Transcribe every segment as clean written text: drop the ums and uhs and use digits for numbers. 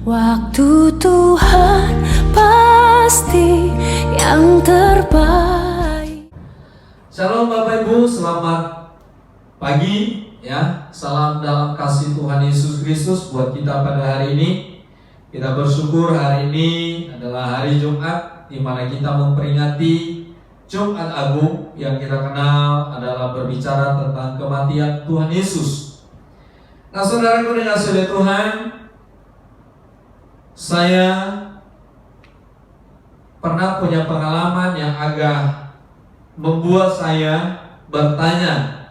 Waktu Tuhan pasti yang terbaik. Shalom Bapak Ibu, selamat pagi ya. Salam dalam kasih Tuhan Yesus Kristus buat kita pada hari ini. Kita bersyukur hari ini adalah hari Jumat, di mana kita memperingati Jumat Agung yang kita kenal adalah berbicara tentang kematian Tuhan Yesus. Nah, saudaraku dikasihi oleh Tuhan, saya pernah punya pengalaman yang agak membuat saya bertanya,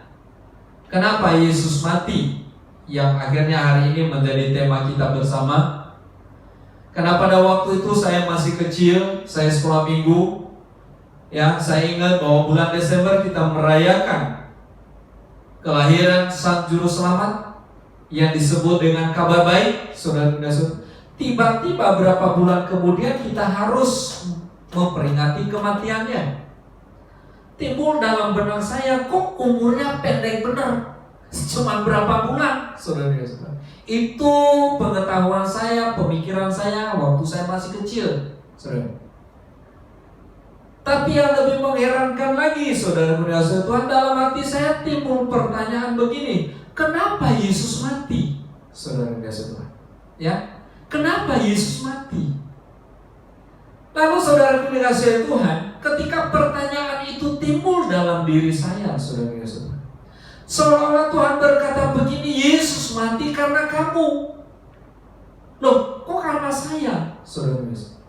kenapa Yesus mati? Yang akhirnya hari ini menjadi tema kita bersama. Karena pada waktu itu saya masih kecil, saya sekolah minggu. Ya, saya ingat bahwa bulan Desember kita merayakan kelahiran Sang Juru Selamat yang disebut dengan kabar baik, saudara-saudara. Tiba-tiba berapa bulan kemudian kita harus memperingati kematiannya. Timbul dalam benak saya, kok umurnya pendek benar, cuma berapa bulan, saudara-saudara. Itu pengetahuan saya, pemikiran saya waktu saya masih kecil, saudara. Tapi yang lebih mengherankan lagi, saudara-saudara, Tuhan, dalam hati saya timbul pertanyaan begini, kenapa Yesus mati, saudara-saudara? Ya. Kenapa Yesus mati? Lalu saudara dikasihi Tuhan, ketika pertanyaan itu timbul dalam diri saya, saudara-saudara, seolah-olah Tuhan berkata begini, Yesus mati karena kamu. Loh, kok karena saya, saudara-saudara?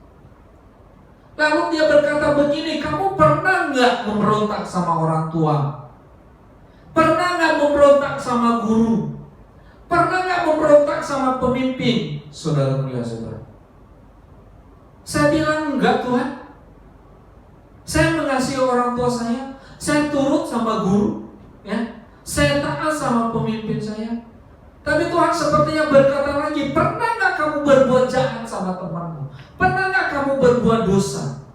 Lalu dia berkata begini, kamu pernah nggak memberontak sama orang tua? Pernah nggak memberontak sama guru? Pernah nggak memberontak sama pemimpin? Saudara-saudara, saya bilang enggak Tuhan. Saya mengasihi orang tua saya turut sama guru, ya, saya taat sama pemimpin saya. Tapi Tuhan sepertinya berkata lagi, pernah nggak kamu berbuat jahat sama temanmu? Pernah nggak kamu berbuat dosa?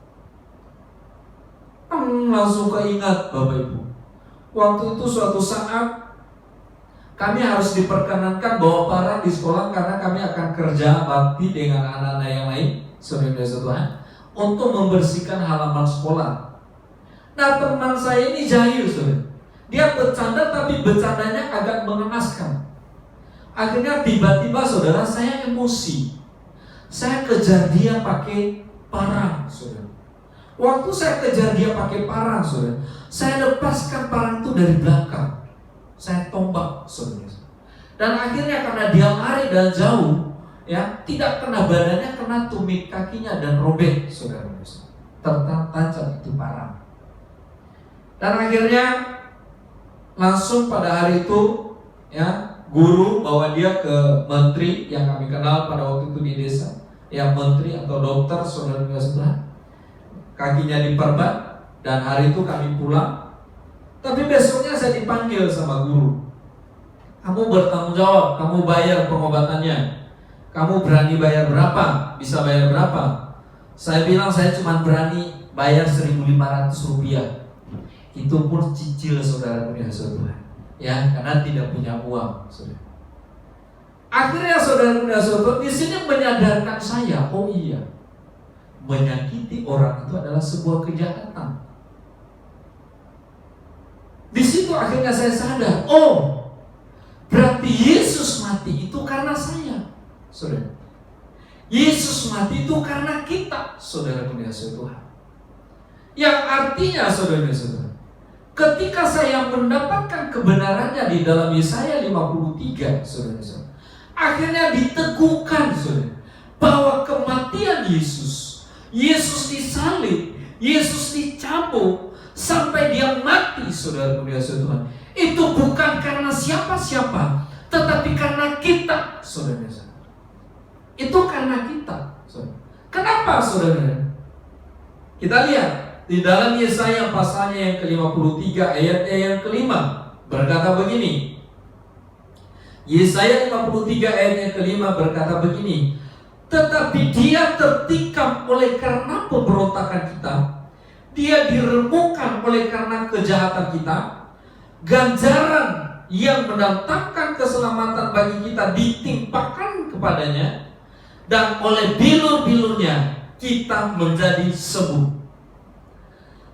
Langsung keingat Bapak Ibu, waktu itu suatu saat kami harus diperkenankan bawa barang di sekolah karena kami akan kerja bakti dengan anak-anak yang lain, saudara-saudara Tuhan, untuk membersihkan halaman sekolah. Nah, teman saya ini jahil, saudara. Dia bercanda tapi bercandanya agak mengenaskan. Akhirnya tiba-tiba saudara saya emosi. Saya kejar dia pakai parang, saudara. Waktu saya kejar dia pakai parang, saudara, saya lepaskan parang itu dari belakang. Saya tombak, saudara. Dan akhirnya karena dia lari dan jauh, ya, tidak kena badannya, kena tumit kakinya dan robek, saudara. Tertancap itu parang. Dan akhirnya langsung pada hari itu, ya, guru bawa dia ke menteri yang kami kenal pada waktu itu di desa, ya, menteri atau dokter, saudara. Kakinya diperban dan hari itu kami pulang. Tapi besoknya saya dipanggil sama guru. Kamu bertanggung jawab, kamu bayar pengobatannya. Kamu berani bayar berapa? Bisa bayar berapa? Saya bilang saya cuma berani bayar 1.500 rupiah. Itu pun cicil, saudara punya saudara. Ya, karena tidak punya uang, saudara. Akhirnya saudara punya saudara di sini menyadarkan saya, oh iya, menyakiti orang itu adalah sebuah kejahatan. Di situ akhirnya saya sadar, oh, berarti Yesus mati itu karena saya, saudara. Yesus mati itu karena kita, saudara dikasihi Tuhan. Yang artinya, saudara-saudara, ketika saya mendapatkan kebenarannya di dalam Yesaya 53, saudara-saudara, akhirnya diteguhkan, saudara, bahwa kematian Yesus disalib, Yesus dicambuk, sampai dia mati, saudara dikasihi Tuhan, itu bukan karena siapa-siapa, tetapi karena kita, saudara. Itu karena kita, saudara. Kenapa, saudara? Kita lihat di dalam Yesaya pasalnya yang ke-53 ayatnya yang ke-5 berkata begini. Yesaya 53 ayatnya ke-5 berkata begini, tetapi dia tertikam oleh karena pemberontakan kita, dia diremukkan oleh karena kejahatan kita, ganjaran yang mendatangkan keselamatan bagi kita ditimpakan kepadanya, dan oleh bilur-bilurnya kita menjadi sembuh.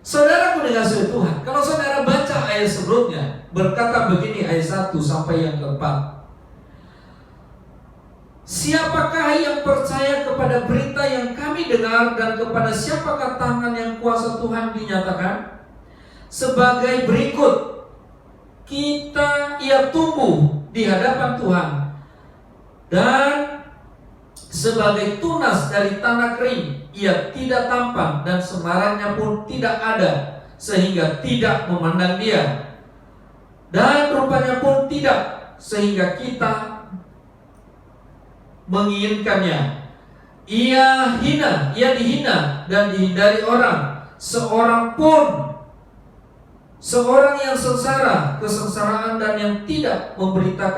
Saudaraku dikasihi Tuhan, kalau saudara baca ayat sebelumnya, berkata begini ayat 1 sampai yang keempat. Siapakah yang percaya kepada berita yang kami dengar, dan kepada siapakah tangan yang kuasa Tuhan dinyatakan? Sebagai berikut, ia tumbuh di hadapan Tuhan, dan sebagai tunas dari tanah kering, ia tidak tampan dan semarannya pun tidak ada, sehingga tidak memandang dia, dan rupanya pun tidak, sehingga kita menginginkannya. Ia dihina dan dihindari orang. Seorang yang sengsara, kesengsaraan, dan yang tidak menderita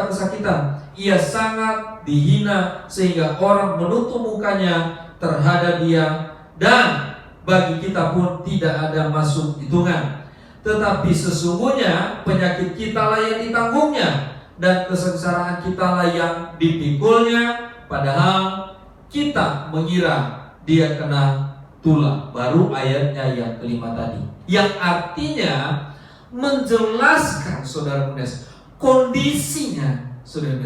kesakitan. Ia sangat dihina sehingga orang menutup mukanya terhadap dia, dan bagi kita pun tidak ada masuk hitungan. Tetapi sesungguhnya penyakit kita lah yang ditanggungnya, dan kesengsaraan kita lah yang dipikulnya, padahal kita mengira dia kena tulah. Baru ayatnya yang kelima tadi, yang artinya menjelaskan saudara kondisinya saudara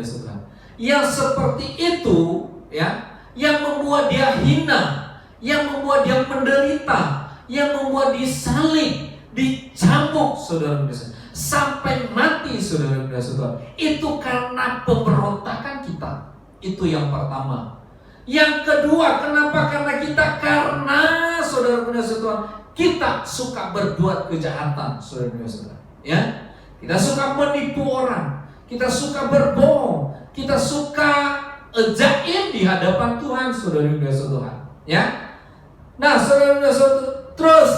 yang seperti itu, ya, yang membuat dia hina, yang membuat dia menderita, yang membuat disalib, dicambuk saudara sampai mati saudara. Itu karena pemberontakan kita. Itu yang pertama. Yang kedua, kenapa? Karena saudara kita suka berbuat kejahatan saudara. Ya, kita suka menipu orang, kita suka berbohong, kita suka jaim di hadapan Tuhan saudara. Ya, nah saudara, terus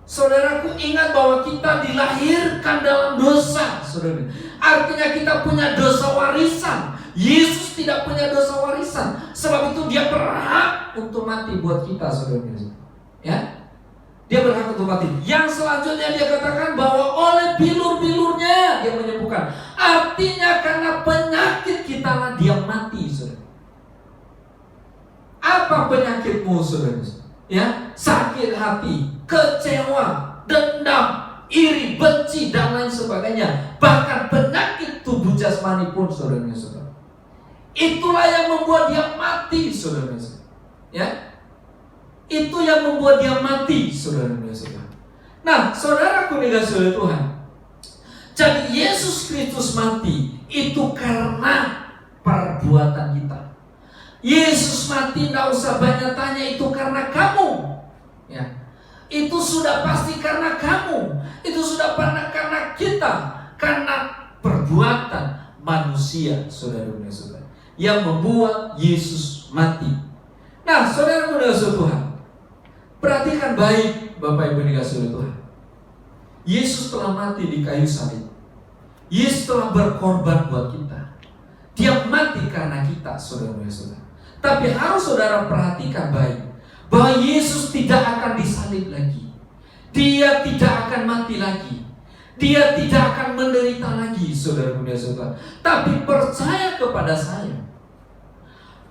saudaraku ingat bahwa kita dilahirkan dalam dosa, saudara. Artinya kita punya dosa warisan. Yesus tidak punya dosa warisan. Sebab itu dia berhak untuk mati buat kita, saudara. Ya, dia berhak untuk mati. Yang selanjutnya dia katakan bahwa oleh bilur-bilurnya dia menyembuhkan. Artinya karena penyakit kita lah dia mati, saudara. Apa penyakitmu, saudara? Ya, sakit hati, kecewa, dendam, iri, benci, dan lain sebagainya. Bahkan penyakit tubuh jasmani pun, saudara. Itulah yang membuat dia mati, saudara. Ya, itu yang membuat dia mati, saudara. Nah, saudaraku dikasihi Tuhan, jadi Yesus Kristus mati itu karena perbuatan kita. Yesus mati, tidak usah banyak tanya, itu karena kamu. Ya, itu sudah pasti karena kamu. Itu sudah karena kita, karena perbuatan manusia, saudara-saudara, yang membuat Yesus mati. Nah, saudara-saudara Tuhan, perhatikan baik, Bapak Ibu dikasihi Tuhan. Yesus telah mati di kayu salib. Yesus telah berkorban buat kita. Dia mati karena kita, saudara-saudara. Tapi harus saudara perhatikan baik, bahwa Yesus tidak akan disalib lagi. Dia tidak akan mati lagi. Dia tidak akan menderita lagi, saudara-saudara. Tapi percaya kepada saya,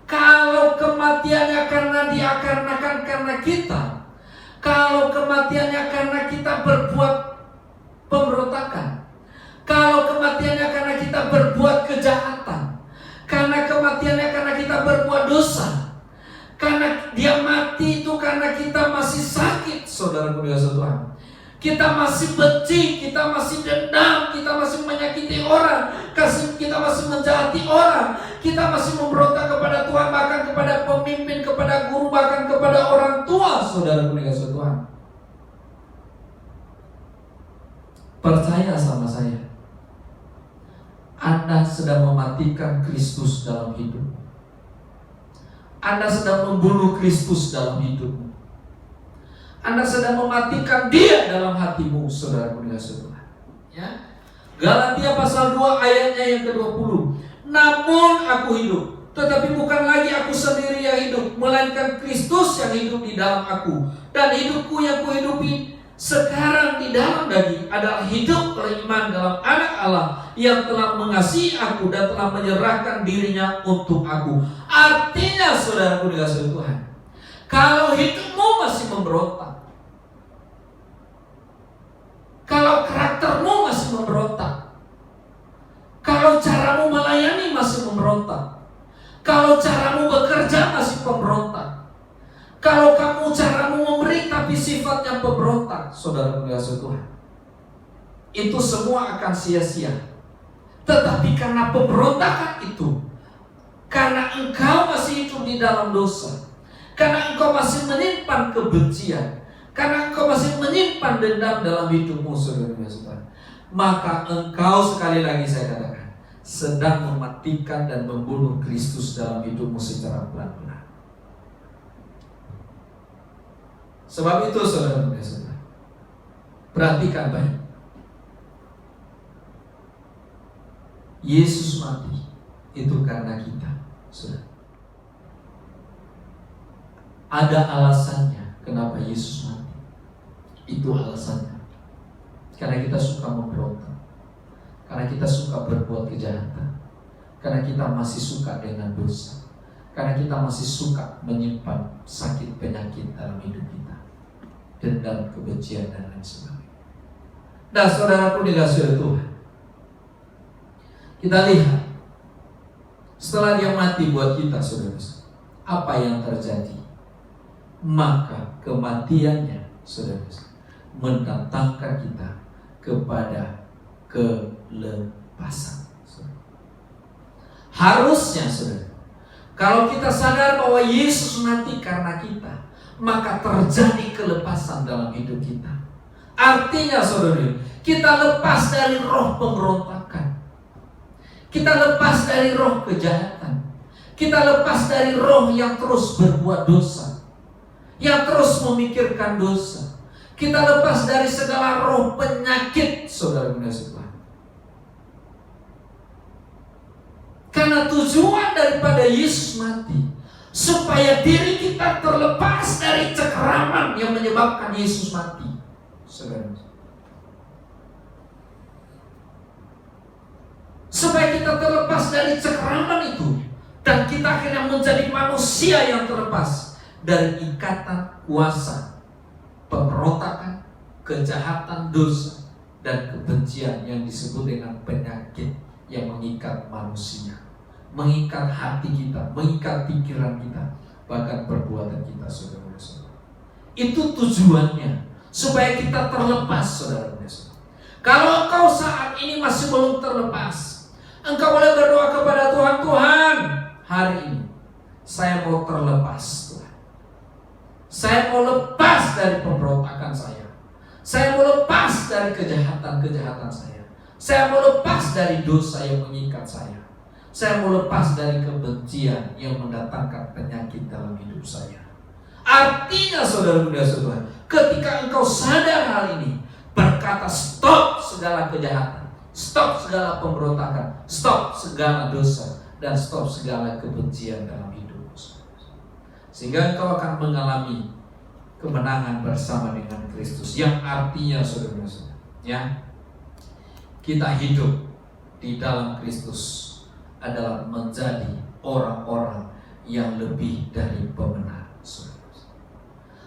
kalau kematiannya karena dikarenakan karena kita, kalau kematiannya karena kita berbuat pemberontakan, kalau kematiannya karena kita berbuat kejahatan, karena kematiannya karena kita berbuat dosa, karena dia mati itu karena kita masih sakit, saudara-saudara Tuhan. Kita masih benci, kita masih dendam, kita masih menyakiti orang, kita masih menjahati orang, kita masih memberontak kepada Tuhan, bahkan kepada pemimpin, kepada guru, bahkan kepada orang tua, saudara-saudara Tuhan. Percaya sama saya, Anda sedang mematikan Kristus dalam hidup. Anda sedang membunuh Kristus dalam hidupmu. Anda sedang mematikan dia dalam hatimu, saudara-saudara. Ya. Galatia pasal 2 ayatnya yang ke-20. Namun aku hidup, tetapi bukan lagi aku sendiri yang hidup, melainkan Kristus yang hidup di dalam aku. Dan hidupku yang kuhidupi sekarang di dalam daging adalah hidup oleh iman dalam anak Allah yang telah mengasihi aku dan telah menyerahkan dirinya untuk aku. Artinya saudaraku dikasihi Tuhan, kalau hidupmu masih memberontak, kalau karaktermu masih memberontak, kalau caramu melayani masih memberontak, kalau caramu bekerja masih pemberontak, kalau kamu caramu memberi tapi sifatnya pemberontak, saudara dikasihi Tuhan, itu semua akan sia-sia. Tetapi karena pemberontakan itu, karena engkau masih hidup di dalam dosa, karena engkau masih menyimpan kebencian, karena engkau masih menyimpan dendam dalam hidupmu, saudara dikasihi Tuhan, maka engkau, sekali lagi saya katakan, sedang mematikan dan membunuh Kristus dalam hidupmu secara pelan-pelan. Sebab itu saudara-saudara, perhatikan baik. Yesus mati itu karena kita, saudara. Ada alasannya kenapa Yesus mati. Itu alasannya. Karena kita suka memberontak, karena kita suka berbuat kejahatan, karena kita masih suka dengan dosa, karena kita masih suka menyimpan sakit penyakit dalam hidup kita, dendam, kebencian, dan lain sebagainya. Nah, saudaraku dikasihi Tuhan, kita lihat setelah dia mati buat kita, saudara, apa yang terjadi? Maka kematiannya, saudara, mendatangkan kita kepada kelepasan. Harusnya, saudara, kalau kita sadar bahwa Yesus mati karena kita, maka terjadi kelepasan dalam hidup kita. Artinya, saudara, kita lepas dari roh pemberontakan, kita lepas dari roh kejahatan, kita lepas dari roh yang terus berbuat dosa, yang terus memikirkan dosa. Kita lepas dari segala roh penyakit, saudara dikasihi Tuhan. Karena tujuan daripada Yesus mati, supaya diri kita terlepas dari cengkraman yang menyebabkan Yesus mati, saudara. Supaya kita terlepas dari cengkraman itu, dan kita akhirnya menjadi manusia yang terlepas dari ikatan kuasa pemberontakan, kejahatan, dosa, dan kebencian yang disebut dengan penyakit yang mengikat manusia, mengikat hati kita, mengikat pikiran kita, bahkan perbuatan kita, saudara-saudara. Itu tujuannya, supaya kita terlepas, saudara-saudara. Kalau engkau saat ini masih belum terlepas, engkau boleh berdoa kepada Tuhan, Tuhan, hari ini saya mau terlepas, Tuhan. Saya mau lepas dari pemberontakan saya. Saya mau lepas dari kejahatan-kejahatan saya. Saya mau lepas dari dosa yang mengikat saya. Saya mau lepas dari kebencian yang mendatangkan penyakit dalam hidup saya. Artinya, saudara-saudara Tuhan, ketika engkau sadar hal ini, berkata stop segala kejahatan, stop segala pemberontakan, stop segala dosa, dan stop segala kebencian dalam hidup. Sehingga engkau akan mengalami kemenangan bersama dengan Kristus. Yang artinya, saudara-saudara, ya, kita hidup di dalam Kristus adalah menjadi orang-orang yang lebih dari pemenang, saudara.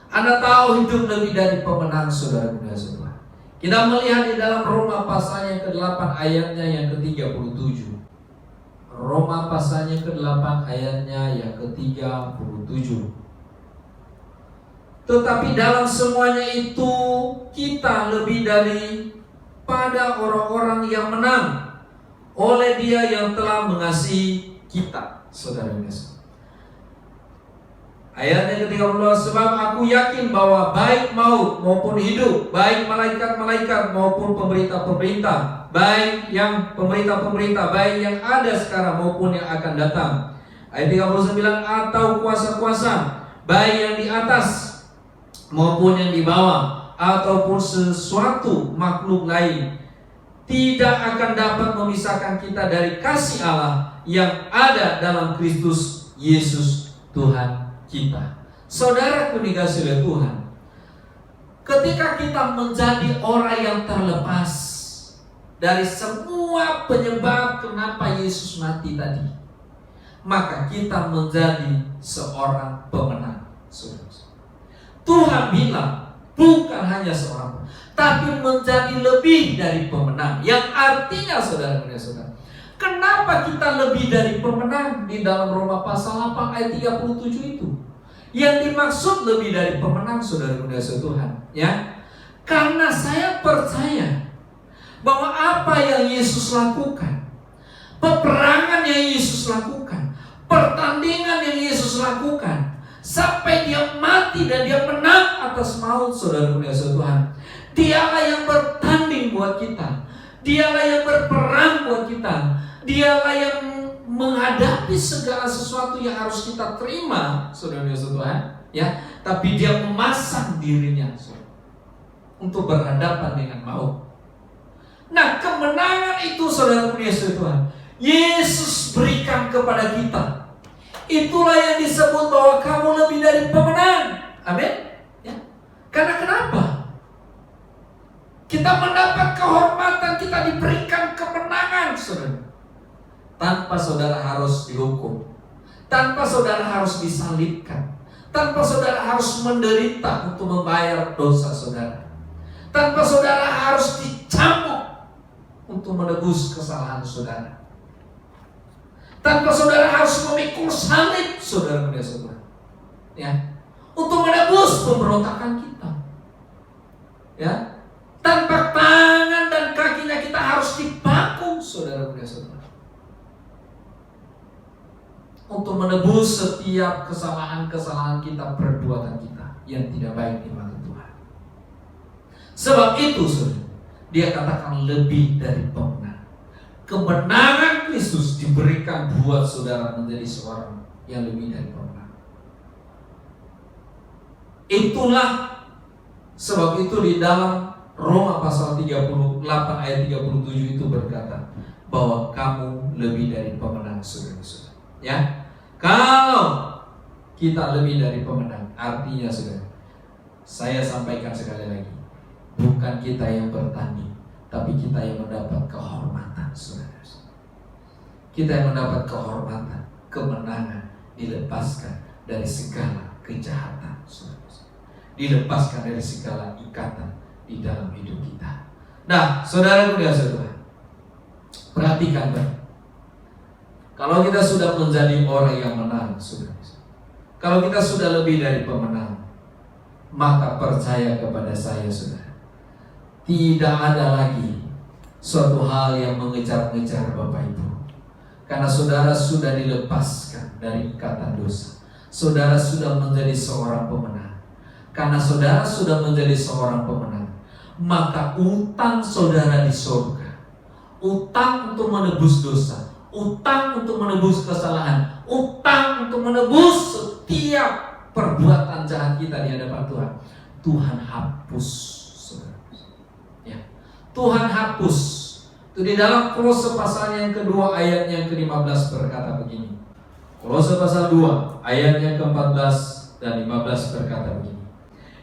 Anda tahu hidup lebih dari pemenang, saudara-saudara. Kita melihat di dalam Roma pasal yang ke-8 ayatnya yang ke-37. Roma pasalnya ke-8 ayatnya yang ke-37. Tetapi dalam semuanya itu kita lebih daripada orang-orang yang menang oleh Dia yang telah mengasihi kita, saudara-saudara. Ayatnya ke-32, sebab aku yakin bahwa baik maut maupun hidup, baik malaikat-malaikat maupun pemerintah-pemerintah, baik yang pemerintah-pemerintah, baik yang ada sekarang maupun yang akan datang. Ayat 39, atau kuasa-kuasa, baik yang di atas maupun yang di bawah, ataupun sesuatu makhluk lain, tidak akan dapat memisahkan kita dari kasih Allah yang ada dalam Kristus Yesus Tuhan kita. Saudaraku dikasihi oleh Tuhan, ketika kita menjadi orang yang terlepas dari semua penyebab kenapa Yesus mati tadi, maka kita menjadi seorang pemenang. Tuhan bilang bukan hanya seorang, tapi menjadi lebih dari pemenang. Yang artinya saudara-saudara, kenapa kita lebih dari pemenang? Di dalam Roma pasal 8 ayat 37 itu, yang dimaksud lebih dari pemenang, saudara-saudara Tuhan, ya, karena saya percaya bahwa apa yang Yesus lakukan, peperangan yang Yesus lakukan, pertandingan yang Yesus lakukan, sampai dia mati dan dia menang atas maut, saudara-saudara Tuhan, dialah yang bertanding buat kita, dialah yang berperang buat kita, dialah yang menghadapi segala sesuatu yang harus kita terima, saudara-saudara Tuhan, ya, tapi dia memasang dirinya untuk berhadapan dengan maut. Nah, kemenangan itu, saudara-saudara Tuhan, Yesus berikan kepada kita. Itulah yang disebut bahwa kamu lebih dari pemenang. Amin. Ya. Karena kenapa? Kita mendapat kehormatan, kita diberikan kemenangan, saudara. Tanpa saudara harus dihukum, tanpa saudara harus disalibkan, tanpa saudara harus menderita untuk membayar dosa saudara, tanpa saudara harus dicambuk untuk menebus kesalahan saudara, tanpa saudara harus memikul salib, saudara-saudara, ya, untuk menebus pemberontakan kita, ya, tanpa tangan dan kakinya kita harus dipaku, saudara-saudara, untuk menebus setiap kesalahan-kesalahan kita, perbuatan kita yang tidak baik di mata Tuhan. Sebab itu, saudara, dia katakan lebih dari pemenang. Kemenangan Kristus diberikan buat saudara menjadi seorang yang lebih dari pemenang. Itulah sebab itu di dalam Roma pasal 38 ayat 37 itu berkata bahwa kamu lebih dari pemenang, saudara-saudara. Ya, kalau kita lebih dari pemenang, artinya saudara, saya sampaikan sekali lagi, bukan kita yang bertanding, tapi kita yang mendapat kehormatan, saudara. Kita yang mendapat kehormatan, kemenangan, dilepaskan dari segala kejahatan, saudara. Dilepaskan dari segala ikatan di dalam hidup kita. Nah, saudara-saudara, perhatikan baik. Kalau kita sudah menjadi orang yang menang, saudara, kalau kita sudah lebih dari pemenang, maka percaya kepada saya, saudara, tidak ada lagi suatu hal yang mengejar-ngejar Bapak Ibu. Karena saudara sudah dilepaskan dari ikatan dosa. Saudara sudah menjadi seorang pemenang. Karena saudara sudah menjadi seorang pemenang, maka utang saudara di surga, utang untuk menebus dosa, utang untuk menebus kesalahan, utang untuk menebus setiap perbuatan jahat kita di hadapan Tuhan, Tuhan hapus, saudara. Ya, Tuhan hapus. Itu di dalam Kolose pasal yang kedua ayat yang ke-15 berkata begini. Kolose pasal 2 ayat yang ke-14 dan 15 berkata begini.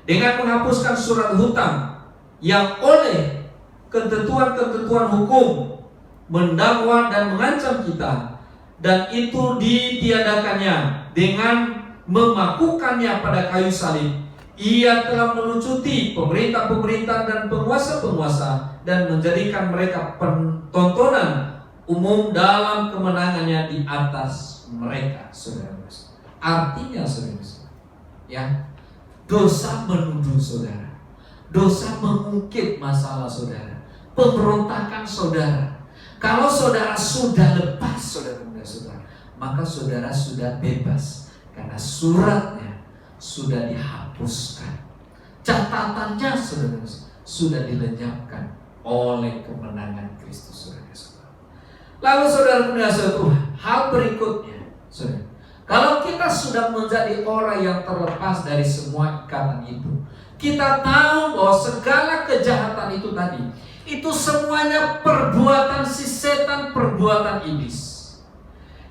Dengan menghapuskan surat hutang yang oleh ketentuan-ketentuan hukum mendakwa dan mengancam kita, dan itu ditiadakannya dengan memakukannya pada kayu salib. Ia telah melucuti pemerintah-pemerintah dan penguasa-penguasa dan menjadikan mereka tontonan umum dalam kemenangannya di atas mereka, saudara. Artinya, saudara, ya, dosa menuduh saudara, dosa mengungkit masalah saudara, pemberontakan saudara. Kalau saudara sudah lepas, saudara, maka saudara sudah bebas karena suratnya sudah dihapuskan, catatannya saudara sudah dilenyapkan oleh kemenangan Kristus, saudara. Lalu saudara-saudara Tuhan, hal berikutnya, saudara, kalau kita sudah menjadi orang yang terlepas dari semua ikatan itu, kita tahu bahwa segala kejahatan itu tadi, itu semuanya perbuatan si setan, perbuatan iblis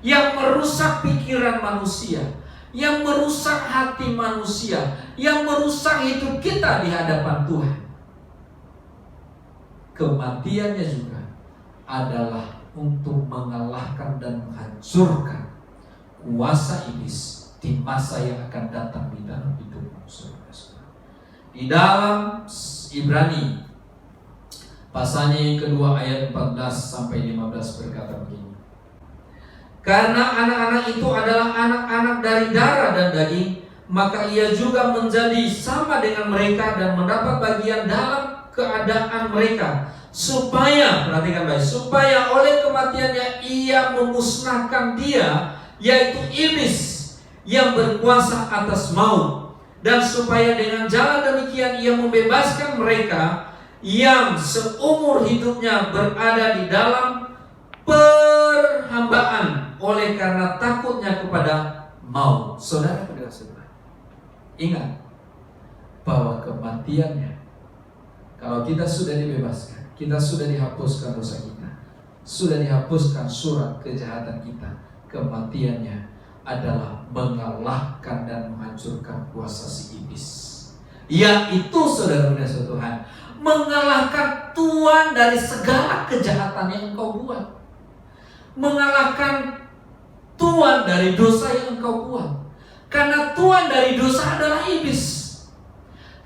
yang merusak pikiran manusia, yang merusak hati manusia, yang merusak hidup kita di hadapan Tuhan. Kematiannya juga adalah untuk mengalahkan dan menghancurkan kuasa iblis di masa yang akan datang di dalam hidupmu, saudara-saudara. Di dalam Ibrani pasalnya yang kedua ayat 14 sampai 15 berkata begini. Karena anak-anak itu adalah anak-anak dari darah dan daging, maka ia juga menjadi sama dengan mereka dan mendapat bagian dalam keadaan mereka, supaya, perhatikan baik, supaya oleh kematiannya ia memusnahkan dia, yaitu iblis yang berkuasa atas maut, dan supaya dengan jalan demikian ia membebaskan mereka yang seumur hidupnya berada di dalam perhambaan oleh karena takutnya kepada maut. Saudara-saudara, ingat bahwa kematiannya, kalau kita sudah dibebaskan, kita sudah dihapuskan dosa kita, sudah dihapuskan surat kejahatan kita, kematiannya adalah mengalahkan dan menghancurkan kuasa si iblis. Yaitu, saudara-saudara Tuhan, mengalahkan tuan dari segala kejahatan yang engkau buat, mengalahkan tuan dari dosa yang engkau buat. Karena tuan dari dosa adalah iblis,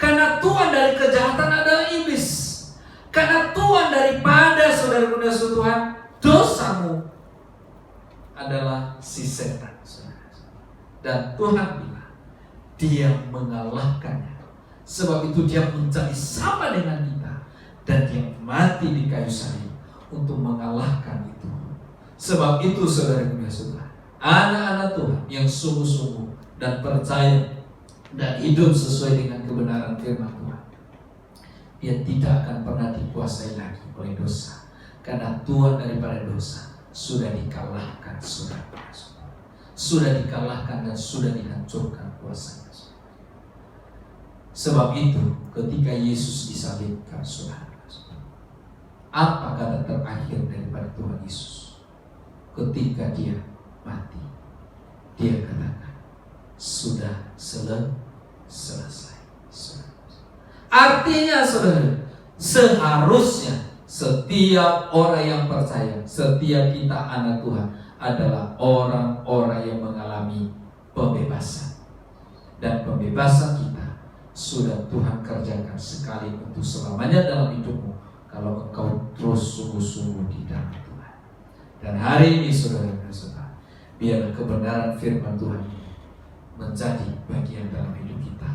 karena tuan dari kejahatan adalah iblis, karena tuan daripada, saudara-saudara Tuhan, dosamu adalah si setan. Dan Tuhan bilang dia mengalahkannya. Sebab itu dia menjadi sama dengan kita, dan dia mati di kayu salib untuk mengalahkan itu. Sebab itu, saudara-saudara, anak-anak Tuhan yang sungguh-sungguh dan percaya dan hidup sesuai dengan kebenaran firman Tuhan, dia tidak akan pernah dikuasai lagi oleh dosa, karena Tuhan daripada dosa sudah dikalahkan, saudara-saudara. Sudah dikalahkan dan sudah dihancurkan kuasanya. Sebab itu ketika Yesus disalibkan, saudara, apa kata terakhir daripada Tuhan Yesus ketika dia mati? Dia katakan, sudah selesai. Artinya, saudara, seharusnya setiap orang yang percaya, setiap kita anak Tuhan adalah orang-orang yang mengalami pembebasan. Dan pembebasan kita sudah Tuhan kerjakan sekali untuk selamanya dalam hidupmu, kalau engkau terus sungguh-sungguh di dalam Tuhan. Dan hari ini, saudara-saudara, biarlah kebenaran firman Tuhan ini menjadi bagian dalam hidup kita.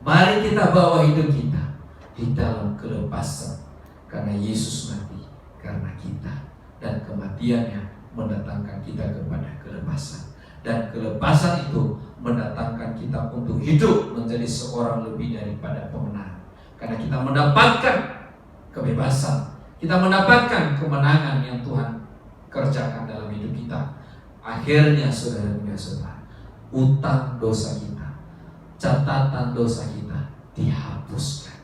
Mari kita bawa hidup kita di dalam kelepasan, karena Yesus mati karena kita, dan kematiannya mendatangkan kita kepada kelepasan. Dan kelepasan itu mendatangkan kita untuk hidup menjadi seorang lebih daripada pemenang. Karena kita mendapatkan kebebasan, kita mendapatkan kemenangan yang Tuhan kerjakan dalam hidup kita. Akhirnya, saudara-saudara, utang dosa kita, catatan dosa kita dihapuskan.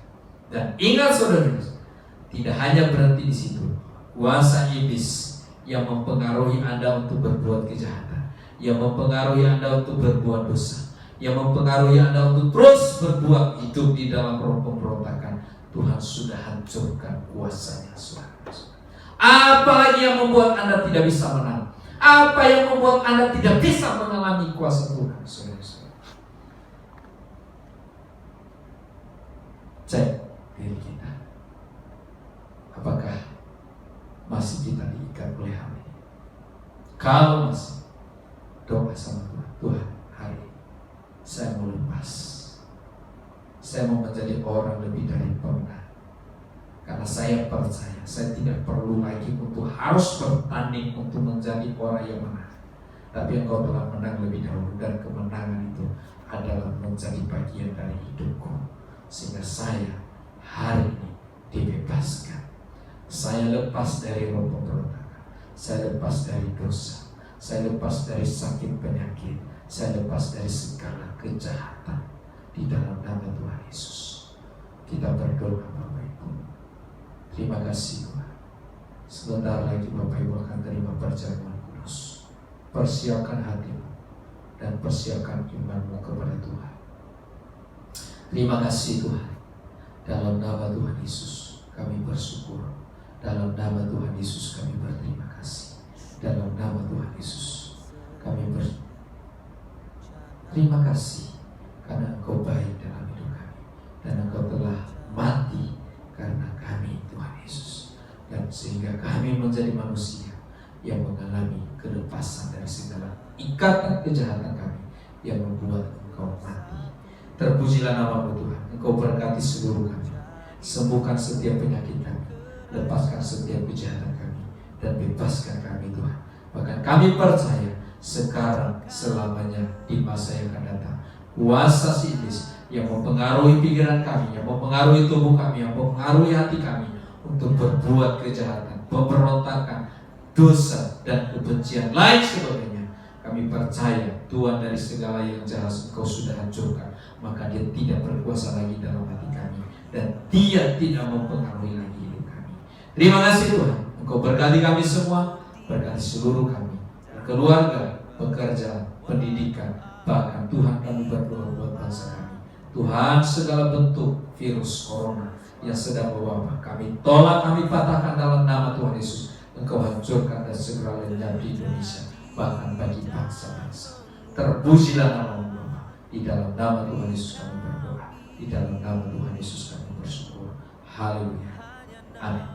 Dan ingat, saudara, tidak hanya berhenti di situ. Kuasa iblis yang mempengaruhi Anda untuk berbuat kejahatan, yang mempengaruhi Anda untuk berbuat dosa, yang mempengaruhi Anda untuk terus berbuat hidup di dalam roh pemberontakan, Tuhan sudah hancurkan kuasanya, saudara. Apalagi yang membuat Anda tidak bisa menang? Apa yang membuat Anda tidak bisa mengalami kuasa Tuhan, saudara? Cek diri kita, apakah masih kita diikat oleh hal ini? Kalau masih, doa sama Tuhan, Tuhan, hari ini saya mau lepas, saya mau menjadi orang lebih dari pemenang. Karena saya percaya, saya tidak perlu lagi untuk harus bertanding untuk menjadi orang yang menang. Tapi Engkau telah menang lebih dahulu, dan kemenangan itu adalah menjadi bagian dari hidupku. Sehingga saya hari ini dibebaskan. Saya lepas dari roh pemberontakan, saya lepas dari dosa, saya lepas dari sakit penyakit, saya lepas dari segala kejahatan di dalam nama Tuhan Yesus. Kita berdoa, Bapak Ibu. Terima kasih, Tuhan. Sebentar lagi Bapak Ibu akan terima perjamuan kudus. Persiapkan hatimu dan mempersiapkan imanmu kepada Tuhan. Terima kasih Tuhan. Dalam nama Tuhan Yesus kami bersyukur. Dalam nama Tuhan Yesus kami berterima kasih. Dalam nama Tuhan Yesus kami berterima kasih karena Engkau baik dalam hidup kami, dan Engkau telah mati karena kami, Tuhan Yesus, dan sehingga kami menjadi manusia yang mengalami kelepasan dari segala ikatan kejahatan kami yang membuat Engkau mati. Terpujilah nama-Mu Tuhan. Engkau berkati seluruh kami, sembuhkan setiap penyakit kami, lepaskan setiap kejahatan kami, dan bebaskan kami Tuhan. Bahkan kami percaya sekarang selamanya di masa yang akan datang, kuasa si iblis yang mempengaruhi pikiran kami, yang mempengaruhi tubuh kami, yang mempengaruhi hati kami untuk berbuat kejahatan, pemberontakan, dosa, dan kebencian lain sebagainya, kami percaya Tuhan dari segala yang jahat Engkau sudah hancurkan, maka dia tidak berkuasa lagi dalam hati kami, dan dia tidak mempengaruhi lagi hidup kami. Terima kasih Tuhan. Engkau berkati kami semua, berkati seluruh kami, keluarga, pekerjaan, pendidikan, bahkan Tuhan kami berdoa buat bangsa kami. Tuhan, segala bentuk virus corona yang sedang berwabah, kami tolak, kami patahkan dalam nama Tuhan Yesus. Engkau hancurkan dan segera lenyap di Indonesia, bahkan bagi bangsa-bangsa. Terpujilah nama-Mu Bapa. Di dalam nama Tuhan Yesus kami berdoa. Di dalam nama Tuhan Yesus kami bersyukur. Haleluya. Amin.